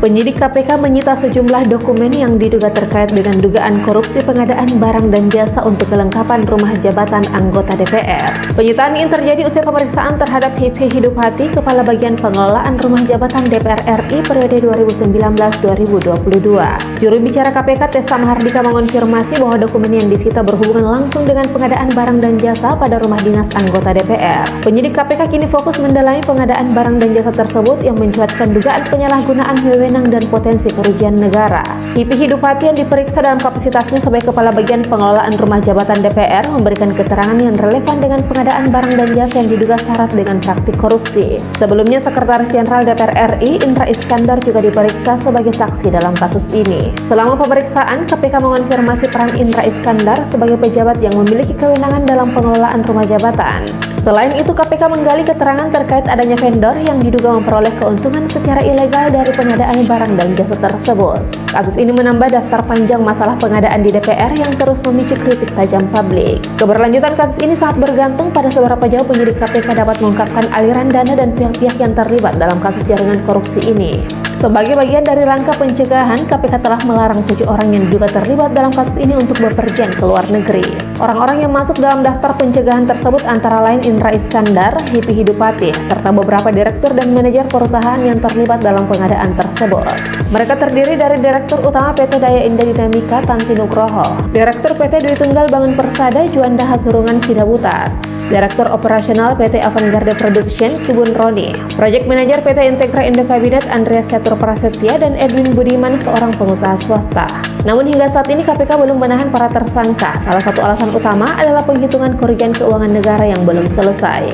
Penyidik KPK menyita sejumlah dokumen yang diduga terkait dengan dugaan korupsi pengadaan barang dan jasa untuk kelengkapan rumah jabatan anggota DPR. Penyitaan ini terjadi usai pemeriksaan terhadap Hipi Hidupati, Kepala Bagian Pengelolaan Rumah Jabatan DPR RI periode 2019-2022. Juru bicara KPK Tessa Mahardika mengonfirmasi bahwa dokumen yang disita berhubungan langsung dengan pengadaan barang dan jasa pada rumah dinas anggota DPR. Penyidik KPK kini fokus mendalami pengadaan barang dan jasa tersebut yang mencuatkan dugaan penyalahgunaan wewenang dan potensi kerugian negara. Hipi Hidupati yang diperiksa dalam kapasitasnya sebagai Kepala Bagian Pengelolaan Rumah Jabatan DPR memberikan keterangan yang relevan dengan pengadaan barang dan jasa yang diduga syarat dengan praktik korupsi. Sebelumnya, Sekretaris Jenderal DPR RI Indra Iskandar juga diperiksa sebagai saksi dalam kasus ini. Selama pemeriksaan, KPK mengonfirmasi peran Indra Iskandar sebagai pejabat yang memiliki kewenangan dalam pengelolaan rumah jabatan. Selain itu, KPK menggali keterangan terkait adanya vendor yang diduga memperoleh keuntungan secara ilegal dari pengadaan barang dan jasa tersebut. Kasus ini menambah daftar panjang masalah pengadaan di DPR yang terus memicu kritik tajam publik. Keberlanjutan kasus ini sangat bergantung pada seberapa jauh penyidik KPK dapat mengungkapkan aliran dana dan pihak-pihak yang terlibat dalam kasus jaringan korupsi ini. Sebagai bagian dari langkah pencegahan, KPK telah melarang 7 orang yang juga terlibat dalam kasus ini untuk bepergian ke luar negeri. Orang-orang yang masuk dalam daftar pencegahan tersebut antara lain Indra Iskandar, Hipi Hidupati, serta beberapa direktur dan manajer perusahaan yang terlibat dalam pengadaan tersebut. Mereka terdiri dari Direktur Utama PT Daya Indah Dinamika Tanti Nugroho, Direktur PT Dwi Tunggal Bangun Persada Juanda Hasurungan Sidabutar, Direktur Operasional PT Avantgarde Production Kibun Roni, Project Manager PT Integra Indo Kabinet Andreas Catur Prasetya, dan Edwin Budiman, seorang pengusaha swasta. Namun hingga saat ini KPK belum menahan para tersangka. Salah satu alasan utama adalah penghitungan kerugian keuangan negara yang belum selesai.